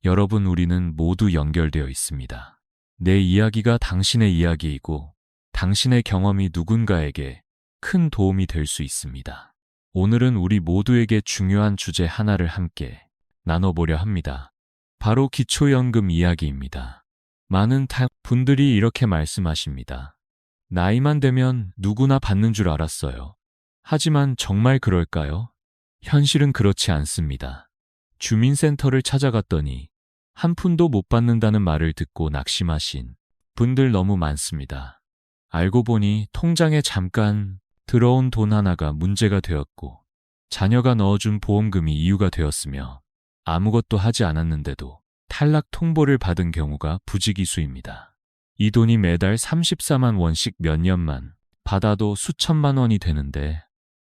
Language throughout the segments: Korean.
여러분, 우리는 모두 연결되어 있습니다. 내 이야기가 당신의 이야기이고 당신의 경험이 누군가에게 큰 도움이 될 수 있습니다. 오늘은 우리 모두에게 중요한 주제 하나를 함께 나눠보려 합니다. 바로 기초연금 이야기입니다. 많은 분들이 이렇게 말씀하십니다. 나이만 되면 누구나 받는 줄 알았어요. 하지만 정말 그럴까요? 현실은 그렇지 않습니다. 주민센터를 찾아갔더니 한 푼도 못 받는다는 말을 듣고 낙심하신 분들 너무 많습니다. 알고 보니 통장에 잠깐 들어온 돈 하나가 문제가 되었고 자녀가 넣어준 보험금이 이유가 되었으며 아무것도 하지 않았는데도 탈락 통보를 받은 경우가 부지기수입니다. 이 돈이 매달 34만 원씩 몇 년만 받아도 수천만 원이 되는데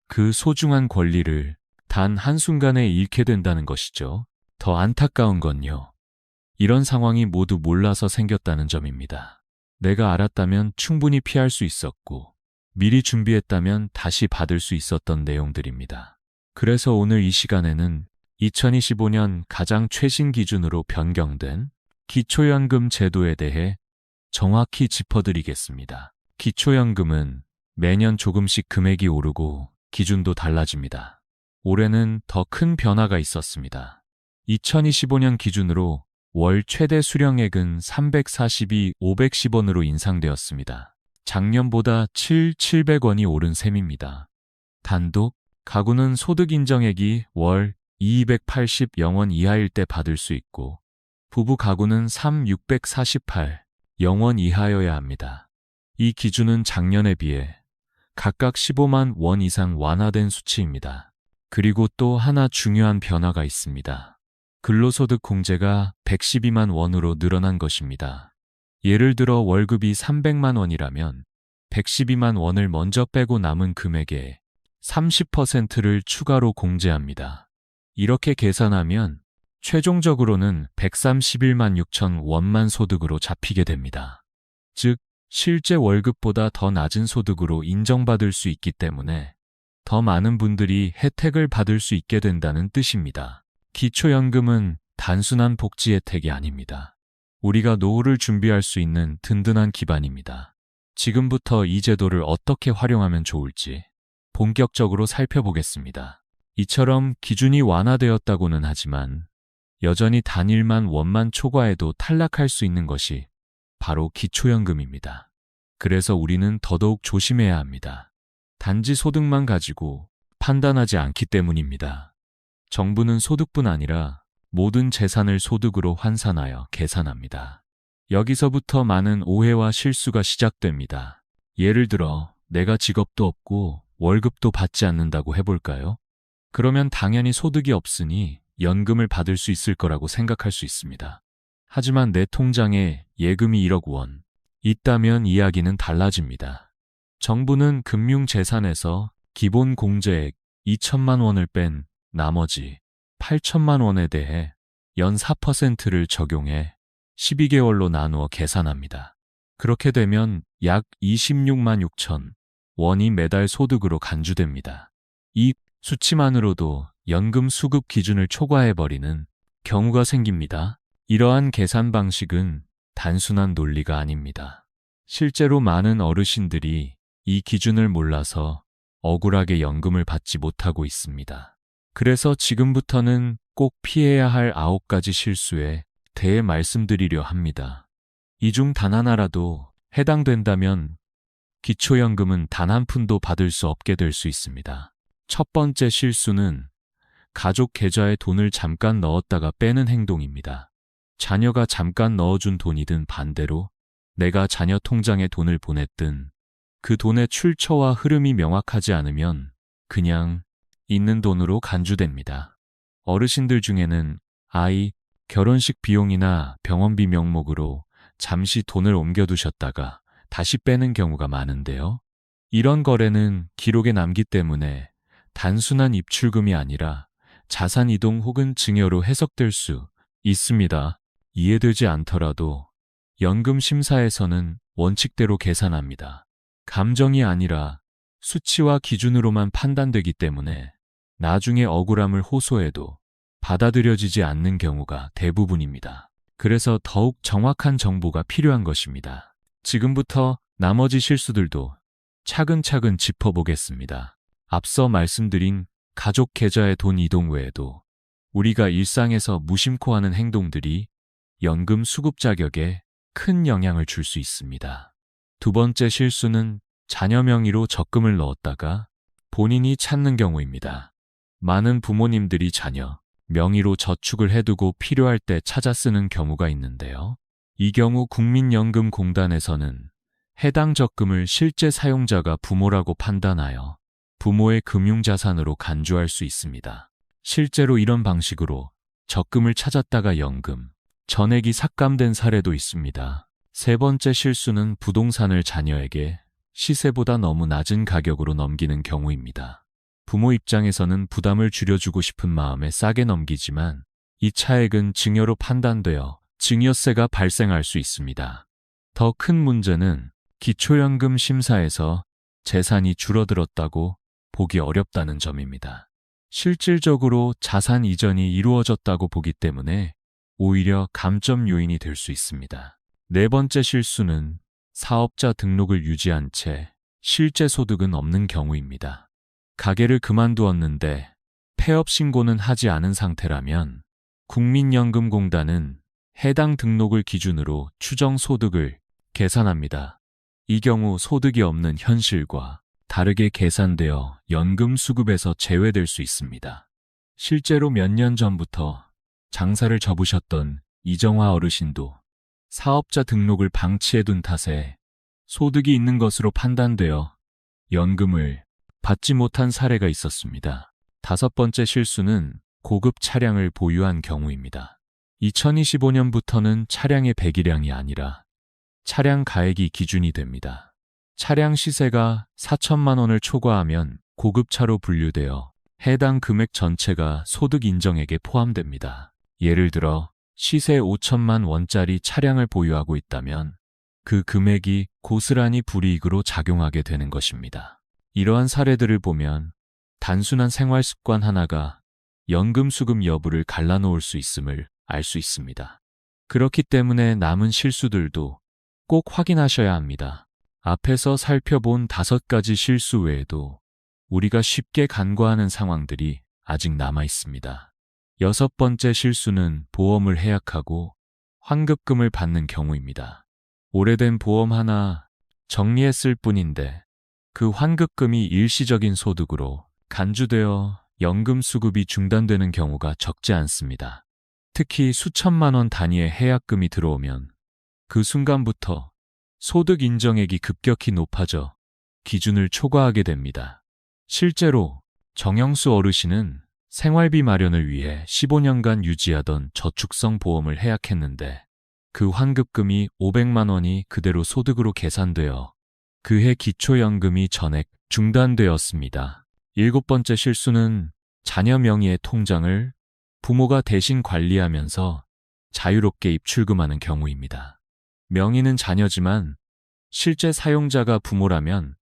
그 소중한 권리를 단 한순간에 잃게 된다는 것이죠. 더 안타까운 건요, 이런 상황이 모두 몰라서 생겼다는 점입니다. 내가 알았다면 충분히 피할 수 있었고 미리 준비했다면 다시 받을 수 있었던 내용들입니다. 그래서 오늘 이 시간에는 2025년 가장 최신 기준으로 변경된 기초연금 제도에 대해 정확히 짚어드리겠습니다. 기초연금은 매년 조금씩 금액이 오르고 기준도 달라집니다. 올해는 더 큰 변화가 있었습니다. 2025년 기준으로 월 최대 수령액은 342, 510원으로 인상되었습니다. 작년보다 700원이 오른 셈입니다. 단독 가구는 소득 인정액이 월 280원 이하일 때 받을 수 있고 부부 가구는 648 원 이하여야 합니다. 이 기준은 작년에 비해 각각 15만 원 이상 완화된 수치입니다. 그리고 또 하나 중요한 변화가 있습니다. 근로소득 공제가 112만 원으로 늘어난 것입니다. 예를 들어 월급이 300만 원이라면 112만 원을 먼저 빼고 남은 금액의 30%를 추가로 공제합니다. 이렇게 계산하면 최종적으로는 131만 6천 원만 소득으로 잡히게 됩니다. 즉, 실제 월급보다 더 낮은 소득으로 인정받을 수 있기 때문에 더 많은 분들이 혜택을 받을 수 있게 된다는 뜻입니다. 기초연금은 단순한 복지 혜택이 아닙니다. 우리가 노후를 준비할 수 있는 든든한 기반입니다. 지금부터 이 제도를 어떻게 활용하면 좋을지 본격적으로 살펴보겠습니다. 이처럼 기준이 완화되었다고는 하지만 여전히 단일만 원만 초과해도 탈락할 수 있는 것이 바로 기초연금입니다. 그래서 우리는 더더욱 조심해야 합니다. 단지 소득만 가지고 판단하지 않기 때문입니다. 정부는 소득뿐 아니라 모든 재산을 소득으로 환산하여 계산합니다. 여기서부터 많은 오해와 실수가 시작됩니다. 예를 들어 내가 직업도 없고 월급도 받지 않는다고 해볼까요? 그러면 당연히 소득이 없으니 연금을 받을 수 있을 거라고 생각할 수 있습니다. 하지만 내 통장에 예금이 1억 원 있다면 이야기는 달라집니다. 정부는 금융재산에서 기본 공제액 2천만 원을 뺀 나머지 8천만 원에 대해 연 4%를 적용해 12개월로 나누어 계산합니다. 그렇게 되면 약 26만 6천 원이 매달 소득으로 간주됩니다. 이 수치만으로도 연금 수급 기준을 초과해버리는 경우가 생깁니다. 이러한 계산 방식은 단순한 논리가 아닙니다. 실제로 많은 어르신들이 이 기준을 몰라서 억울하게 연금을 받지 못하고 있습니다. 그래서 지금부터는 꼭 피해야 할 9가지 실수에 대해 말씀드리려 합니다. 이 중 단 하나라도 해당된다면 기초연금은 단 한 푼도 받을 수 없게 될 수 있습니다. 첫 번째 실수는 가족 계좌에 돈을 잠깐 넣었다가 빼는 행동입니다. 자녀가 잠깐 넣어준 돈이든 반대로 내가 자녀 통장에 돈을 보냈든 그 돈의 출처와 흐름이 명확하지 않으면 그냥 있는 돈으로 간주됩니다. 어르신들 중에는 아이 결혼식 비용이나 병원비 명목으로 잠시 돈을 옮겨두셨다가 다시 빼는 경우가 많은데요. 이런 거래는 기록에 남기 때문에 단순한 입출금이 아니라 자산 이동 혹은 증여로 해석될 수 있습니다. 이해되지 않더라도 연금 심사에서는 원칙대로 계산합니다. 감정이 아니라 수치와 기준으로만 판단되기 때문에 나중에 억울함을 호소해도 받아들여지지 않는 경우가 대부분입니다. 그래서 더욱 정확한 정보가 필요한 것입니다. 지금부터 나머지 실수들도 차근차근 짚어보겠습니다. 앞서 말씀드린 가족 계좌의 돈 이동 외에도 우리가 일상에서 무심코 하는 행동들이 연금 수급 자격에 큰 영향을 줄 수 있습니다. 두 번째 실수는 자녀 명의로 적금을 넣었다가 본인이 찾는 경우입니다. 많은 부모님들이 자녀 명의로 저축을 해두고 필요할 때 찾아 쓰는 경우가 있는데요. 이 경우 국민연금공단에서는 해당 적금을 실제 사용자가 부모라고 판단하여 부모의 금융자산으로 간주할 수 있습니다. 실제로 이런 방식으로 적금을 찾았다가 연금, 전액이 삭감된 사례도 있습니다. 세 번째 실수는 부동산을 자녀에게 시세보다 너무 낮은 가격으로 넘기는 경우입니다. 부모 입장에서는 부담을 줄여주고 싶은 마음에 싸게 넘기지만 이 차액은 증여로 판단되어 증여세가 발생할 수 있습니다. 더 큰 문제는 기초연금 심사에서 재산이 줄어들었다고 보기 어렵다는 점입니다. 실질적으로 자산 이전이 이루어졌다고 보기 때문에 오히려 감점 요인이 될 수 있습니다. 네 번째 실수는 사업자 등록을 유지한 채 실제 소득은 없는 경우입니다. 가게를 그만두었는데 폐업 신고는 하지 않은 상태라면 국민연금공단은 해당 등록을 기준으로 추정 소득을 계산합니다. 이 경우 소득이 없는 현실과 다르게 계산되어 연금 수급에서 제외될 수 있습니다. 실제로 몇 년 전부터 장사를 접으셨던 이정화 어르신도 사업자 등록을 방치해둔 탓에 소득이 있는 것으로 판단되어 연금을 받지 못한 사례가 있었습니다. 다섯 번째 실수는 고급 차량을 보유한 경우입니다. 2025년부터는 차량의 배기량이 아니라 차량 가액이 기준이 됩니다. 차량 시세가 4천만 원을 초과하면 고급차로 분류되어 해당 금액 전체가 소득 인정액에 포함됩니다. 예를 들어 시세 5천만 원짜리 차량을 보유하고 있다면 그 금액이 고스란히 불이익으로 작용하게 되는 것입니다. 이러한 사례들을 보면 단순한 생활 습관 하나가 연금 수급 여부를 갈라놓을 수 있음을 알 수 있습니다. 그렇기 때문에 남은 실수들도 꼭 확인하셔야 합니다. 앞에서 살펴본 5가지 실수 외에도 우리가 쉽게 간과하는 상황들이 아직 남아 있습니다. 여섯 번째 실수는 보험을 해약하고 환급금을 받는 경우입니다. 오래된 보험 하나 정리했을 뿐인데 그 환급금이 일시적인 소득으로 간주되어 연금 수급이 중단되는 경우가 적지 않습니다. 특히 수천만 원 단위의 해약금이 들어오면 그 순간부터 소득 인정액이 급격히 높아져 기준을 초과하게 됩니다. 실제로 정영수 어르신은 생활비 마련을 위해 15년간 유지하던 저축성 보험을 해약했는데 그 환급금이 500만 원이 그대로 소득으로 계산되어 그해 기초연금이 전액 중단되었습니다. 일곱 번째 실수는 자녀 명의의 통장을 부모가 대신 관리하면서 자유롭게 입출금하는 경우입니다. 명의는 자녀지만 실제 사용자가 부모라면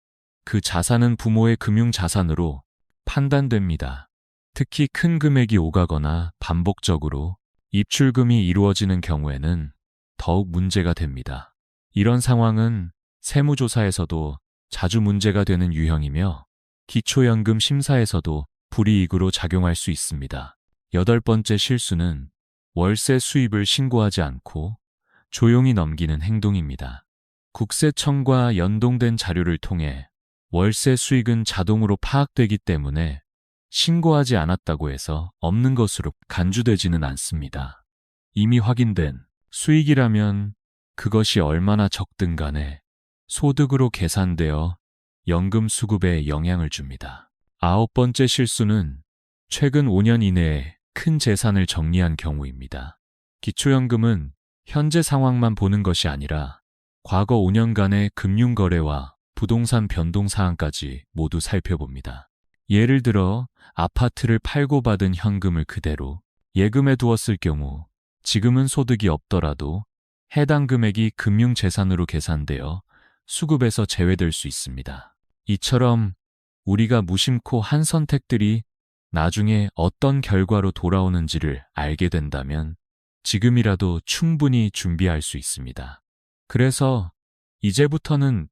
그 자산은 부모의 금융자산으로 판단됩니다. 특히 큰 금액이 오가거나 반복적으로 입출금이 이루어지는 경우에는 더욱 문제가 됩니다. 이런 상황은 세무조사에서도 자주 문제가 되는 유형이며 기초연금 심사에서도 불이익으로 작용할 수 있습니다. 여덟 번째 실수는 월세 수입을 신고하지 않고 조용히 넘기는 행동입니다. 국세청과 연동된 자료를 통해 월세 수익은 자동으로 파악되기 때문에 신고하지 않았다고 해서 없는 것으로 간주되지는 않습니다. 이미 확인된 수익이라면 그것이 얼마나 적든 간에 소득으로 계산되어 연금 수급에 영향을 줍니다. 아홉 번째 실수는 최근 5년 이내에 큰 재산을 정리한 경우입니다. 기초연금은 현재 상황만 보는 것이 아니라 과거 5년간의 금융거래와 부동산 변동 사항까지 모두 살펴봅니다. 예를 들어 아파트를 팔고 받은 현금을 그대로 예금에 두었을 경우 지금은 소득이 없더라도 해당 금액이 금융재산으로 계산되어 수급에서 제외될 수 있습니다. 이처럼 우리가 무심코 한 선택들이 나중에 어떤 결과로 돌아오는지를 알게 된다면 지금이라도 충분히 준비할 수 있습니다. 그래서 이제부터는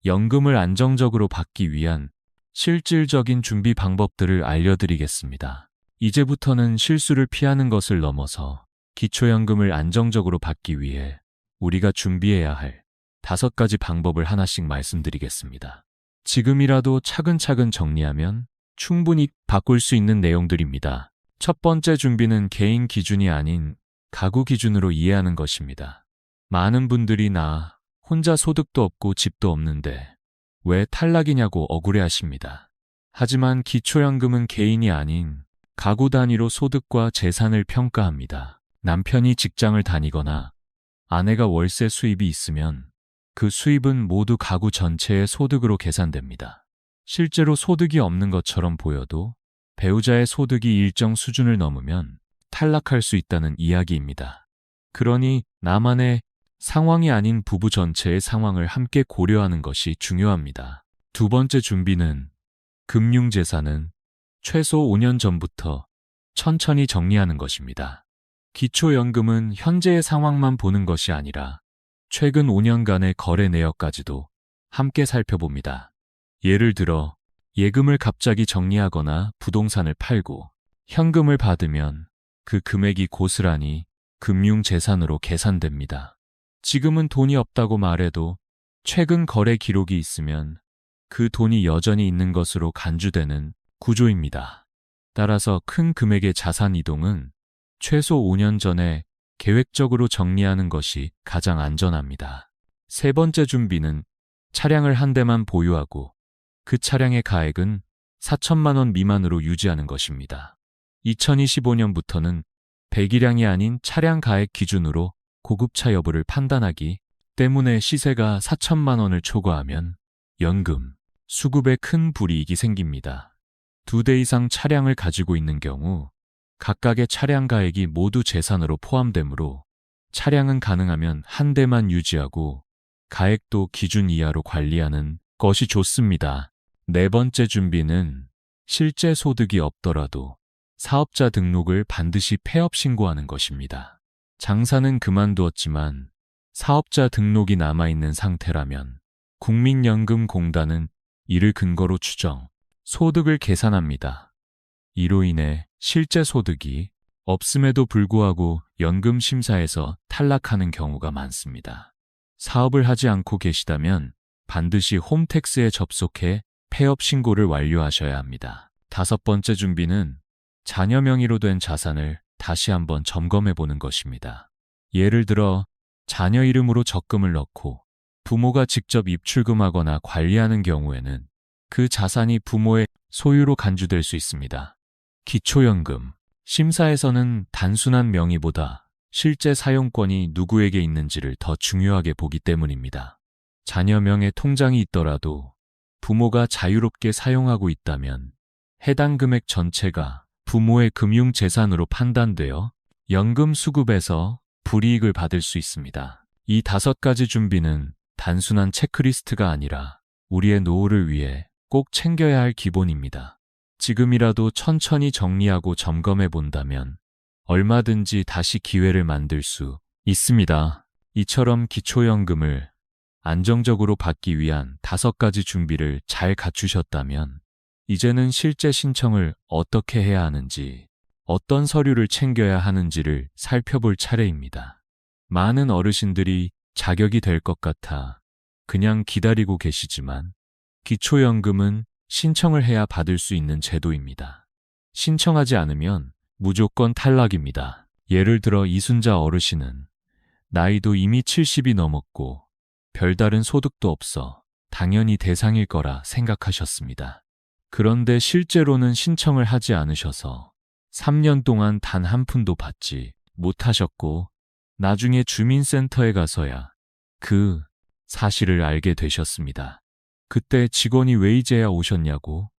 연금을 안정적으로 받기 위한 실질적인 준비 방법들을 알려드리겠습니다. 이제부터는 실수를 피하는 것을 넘어서 기초연금을 안정적으로 받기 위해 우리가 준비해야 할 5가지 방법을 하나씩 말씀드리겠습니다. 지금이라도 차근차근 정리하면 충분히 바꿀 수 있는 내용들입니다. 첫 번째 준비는 개인 기준이 아닌 가구 기준으로 이해하는 것입니다. 많은 분들이 나 혼자 소득도 없고 집도 없는데 왜 탈락이냐고 억울해하십니다. 하지만 기초연금은 개인이 아닌 가구 단위로 소득과 재산을 평가합니다. 남편이 직장을 다니거나 아내가 월세 수입이 있으면 그 수입은 모두 가구 전체의 소득으로 계산됩니다. 실제로 소득이 없는 것처럼 보여도 배우자의 소득이 일정 수준을 넘으면 탈락할 수 있다는 이야기입니다. 그러니 나만의 상황이 아닌 부부 전체의 상황을 함께 고려하는 것이 중요합니다. 두 번째 준비는 금융재산은 최소 5년 전부터 천천히 정리하는 것입니다. 기초연금은 현재의 상황만 보는 것이 아니라 최근 5년간의 거래 내역까지도 함께 살펴봅니다. 예를 들어 예금을 갑자기 정리하거나 부동산을 팔고 현금을 받으면 그 금액이 고스란히 금융재산으로 계산됩니다. 지금은 돈이 없다고 말해도 최근 거래 기록이 있으면 그 돈이 여전히 있는 것으로 간주되는 구조입니다. 따라서 큰 금액의 자산 이동은 최소 5년 전에 계획적으로 정리하는 것이 가장 안전합니다. 세 번째 준비는 차량을 한 대만 보유하고 그 차량의 가액은 4천만 원 미만으로 유지하는 것입니다. 2025년부터는 배기량이 아닌 차량 가액 기준으로 고급차 여부를 판단하기 때문에 시세가 4천만 원을 초과하면 연금, 수급에 큰 불이익이 생깁니다. 2대 이상 차량을 가지고 있는 경우 각각의 차량 가액이 모두 재산으로 포함되므로 차량은 가능하면 한 대만 유지하고 가액도 기준 이하로 관리하는 것이 좋습니다. 네 번째 준비는 실제 소득이 없더라도 사업자 등록을 반드시 폐업 신고하는 것입니다. 장사는 그만두었지만 사업자 등록이 남아있는 상태라면 국민연금공단은 이를 근거로 추정, 소득을 계산합니다. 이로 인해 실제 소득이 없음에도 불구하고 연금 심사에서 탈락하는 경우가 많습니다. 사업을 하지 않고 계시다면 반드시 홈택스에 접속해 폐업 신고를 완료하셔야 합니다. 5번째 준비는 자녀 명의로 된 자산을 다시 한번 점검해 보는 것입니다. 예를 들어 자녀 이름으로 적금을 넣고 부모가 직접 입출금하거나 관리하는 경우에는 그 자산이 부모의 소유로 간주될 수 있습니다. 기초연금 심사에서는 단순한 명의보다 실제 사용권이 누구에게 있는지를 더 중요하게 보기 때문입니다. 자녀 명의 통장이 있더라도 부모가 자유롭게 사용하고 있다면 해당 금액 전체가 부모의 금융재산으로 판단되어 연금 수급에서 불이익을 받을 수 있습니다. 이 5가지 준비는 단순한 체크리스트가 아니라 우리의 노후를 위해 꼭 챙겨야 할 기본입니다. 지금이라도 천천히 정리하고 점검해 본다면 얼마든지 다시 기회를 만들 수 있습니다. 이처럼 기초연금을 안정적으로 받기 위한 5가지 준비를 잘 갖추셨다면 이제는 실제 신청을 어떻게 해야 하는지, 어떤 서류를 챙겨야 하는지를 살펴볼 차례입니다. 많은 어르신들이 자격이 될 것 같아 그냥 기다리고 계시지만 기초연금은 신청을 해야 받을 수 있는 제도입니다. 신청하지 않으면 무조건 탈락입니다. 예를 들어 이순자 어르신은 나이도 이미 70이 넘었고 별다른 소득도 없어 당연히 대상일 거라 생각하셨습니다. 그런데 실제로는 신청을 하지 않으셔서 3년 동안 단 한 푼도 받지 못하셨고 나중에 주민센터에 가서야 그 사실을 알게 되셨습니다. 그때 직원이 왜 이제야 오셨냐고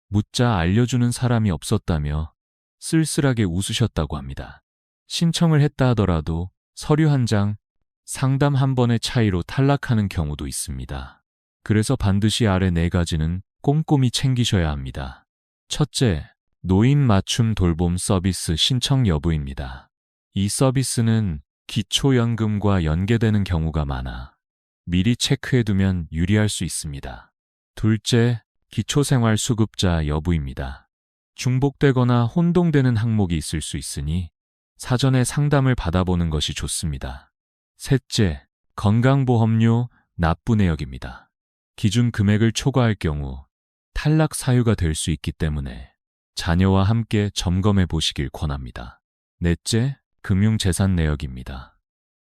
묻자 알려주는 사람이 없었다며 쓸쓸하게 웃으셨다고 합니다. 신청을 했다 하더라도 서류 한 장, 상담 한 번의 차이로 탈락하는 경우도 있습니다. 그래서 반드시 아래 4가지는 꼼꼼히 챙기셔야 합니다. 첫째, 노인 맞춤 돌봄 서비스 신청 여부입니다. 이 서비스는 기초연금과 연계되는 경우가 많아 미리 체크해두면 유리할 수 있습니다. 둘째, 기초생활수급자 여부입니다. 중복되거나 혼동되는 항목이 있을 수 있으니 사전에 상담을 받아보는 것이 좋습니다. 셋째, 건강보험료 납부 내역입니다. 기준 금액을 초과할 경우 탈락 사유가 될 수 있기 때문에 자녀와 함께 점검해 보시길 권합니다. 넷째, 금융재산 내역입니다.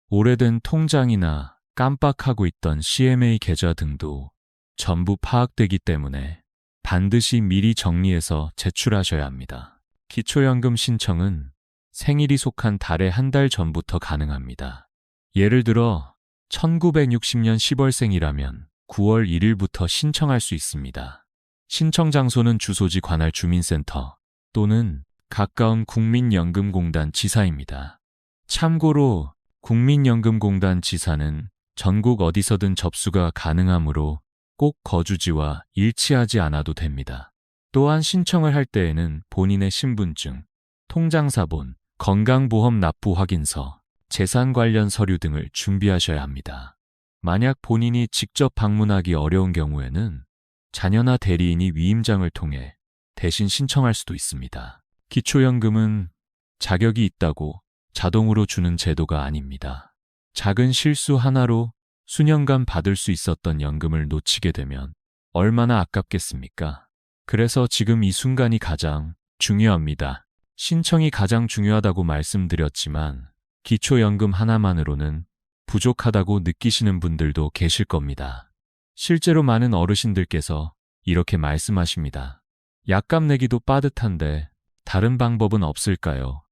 오래된 통장이나 깜빡하고 있던 CMA 계좌 등도 전부 파악되기 때문에 반드시 미리 정리해서 제출하셔야 합니다. 기초연금 신청은 생일이 속한 달의 한 달 전부터 가능합니다. 예를 들어 1960년 10월생이라면 9월 1일부터 신청할 수 있습니다. 신청 장소는 주소지 관할 주민센터 또는 가까운 국민연금공단 지사입니다. 참고로 국민연금공단 지사는 전국 어디서든 접수가 가능하므로 꼭 거주지와 일치하지 않아도 됩니다. 또한 신청을 할 때에는 본인의 신분증, 통장사본, 건강보험 납부 확인서, 재산 관련 서류 등을 준비하셔야 합니다. 만약 본인이 직접 방문하기 어려운 경우에는 자녀나 대리인이 위임장을 통해 대신 신청할 수도 있습니다. 기초연금은 자격이 있다고 자동으로 주는 제도가 아닙니다. 작은 실수 하나로 수년간 받을 수 있었던 연금을 놓치게 되면 얼마나 아깝겠습니까? 그래서 지금 이 순간이 가장 중요합니다. 신청이 가장 중요하다고 말씀드렸지만 기초연금 하나만으로는 부족하다고 느끼시는 분들도 계실 겁니다. 실제로 많은 어르신들께서 이렇게 말씀하십니다. 약값 내기도 빠듯한데 다른 방법은 없을까요?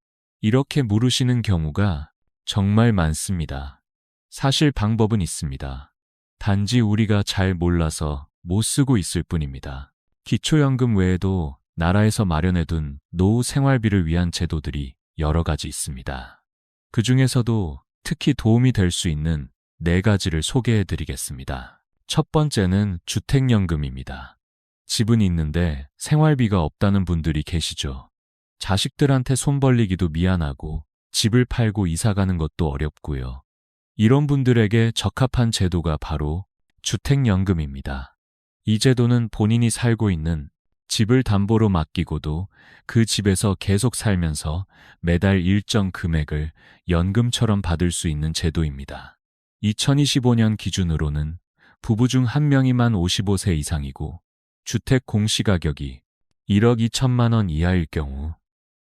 이렇게 물으시는 경우가 정말 많습니다. 사실 방법은 있습니다. 단지 우리가 잘 몰라서 못 쓰고 있을 뿐입니다. 기초연금 외에도 나라에서 마련해둔 노후 생활비를 위한 제도들이 여러 가지 있습니다. 그 중에서도 특히 도움이 될 수 있는 4가지를 소개해 드리겠습니다. 첫 번째는 주택연금입니다. 집은 있는데 생활비가 없다는 분들이 계시죠. 자식들한테 손 벌리기도 미안하고 집을 팔고 이사 가는 것도 어렵고요. 이런 분들에게 적합한 제도가 바로 주택연금입니다. 이 제도는 본인이 살고 있는 집을 담보로 맡기고도 그 집에서 계속 살면서 매달 일정 금액을 연금처럼 받을 수 있는 제도입니다. 2025년 기준으로는 부부 중 한 명이 만 55세 이상이고 주택 공시가격이 1억 2천만 원 이하일 경우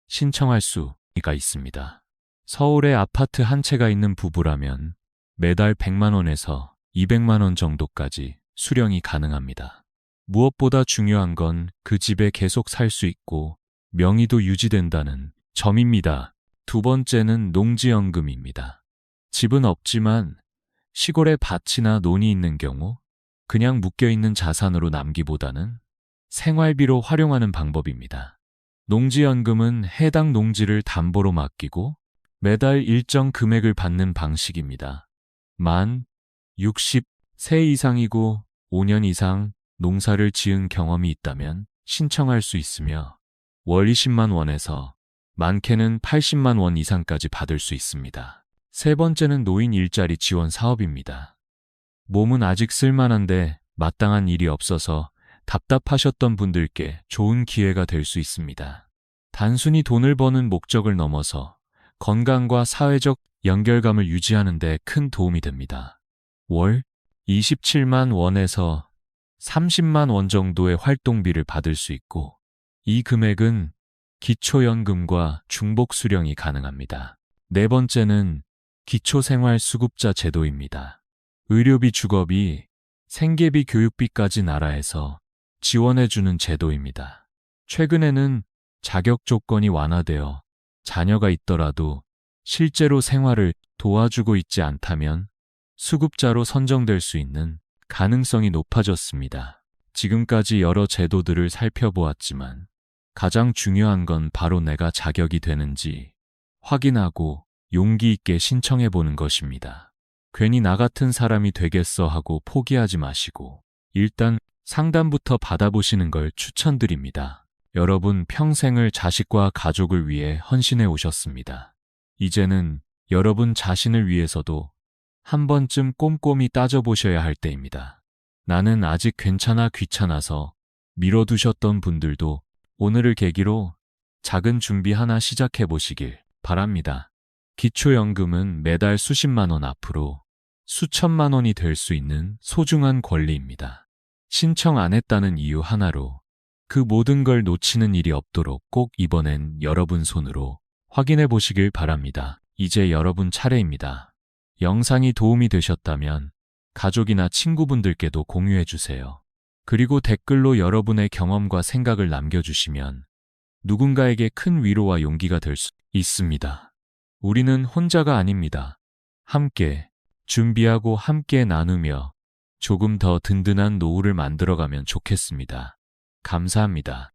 신청할 수가 있습니다. 서울에 아파트 한 채가 있는 부부라면 매달 100만 원에서 200만 원 정도까지 수령이 가능합니다. 무엇보다 중요한 건 그 집에 계속 살 수 있고 명의도 유지된다는 점입니다. 두 번째는 농지연금입니다. 집은 없지만 시골에 밭이나 논이 있는 경우 그냥 묶여있는 자산으로 남기보다는 생활비로 활용하는 방법입니다. 농지연금은 해당 농지를 담보로 맡기고 매달 일정 금액을 받는 방식입니다. 만 60세 이상이고 5년 이상 농사를 지은 경험이 있다면 신청할 수 있으며 월 20만 원에서 많게는 80만 원 이상까지 받을 수 있습니다. 세 번째는 노인 일자리 지원 사업입니다. 몸은 아직 쓸만한데 마땅한 일이 없어서 답답하셨던 분들께 좋은 기회가 될 수 있습니다. 단순히 돈을 버는 목적을 넘어서 건강과 사회적 연결감을 유지하는 데 큰 도움이 됩니다. 월 27만 원에서 30만 원 정도의 활동비를 받을 수 있고 이 금액은 기초연금과 중복 수령이 가능합니다. 네 번째는 기초생활수급자 제도입니다. 의료비, 주거비, 생계비, 교육비까지 나라에서 지원해주는 제도입니다. 최근에는 자격 조건이 완화되어 자녀가 있더라도 실제로 생활을 도와주고 있지 않다면 수급자로 선정될 수 있는 가능성이 높아졌습니다. 지금까지 여러 제도들을 살펴보았지만 가장 중요한 건 바로 내가 자격이 되는지 확인하고 용기 있게 신청해보는 것입니다. 괜히 나 같은 사람이 되겠어 하고 포기하지 마시고 일단 상담부터 받아보시는 걸 추천드립니다. 여러분 평생을 자식과 가족을 위해 헌신해 오셨습니다. 이제는 여러분 자신을 위해서도 한 번쯤 꼼꼼히 따져보셔야 할 때입니다. 나는 아직 괜찮아 귀찮아서 미뤄두셨던 분들도 오늘을 계기로 작은 준비 하나 시작해 보시길 바랍니다. 기초연금은 매달 수십만 원 앞으로 수천만 원이 될 수 있는 소중한 권리입니다. 신청 안 했다는 이유 하나로 그 모든 걸 놓치는 일이 없도록 꼭 이번엔 여러분 손으로 확인해 보시길 바랍니다. 이제 여러분 차례입니다. 영상이 도움이 되셨다면 가족이나 친구분들께도 공유해 주세요. 그리고 댓글로 여러분의 경험과 생각을 남겨주시면 누군가에게 큰 위로와 용기가 될 수 있습니다. 우리는 혼자가 아닙니다. 함께 준비하고 함께 나누며 조금 더 든든한 노후를 만들어가면 좋겠습니다. 감사합니다.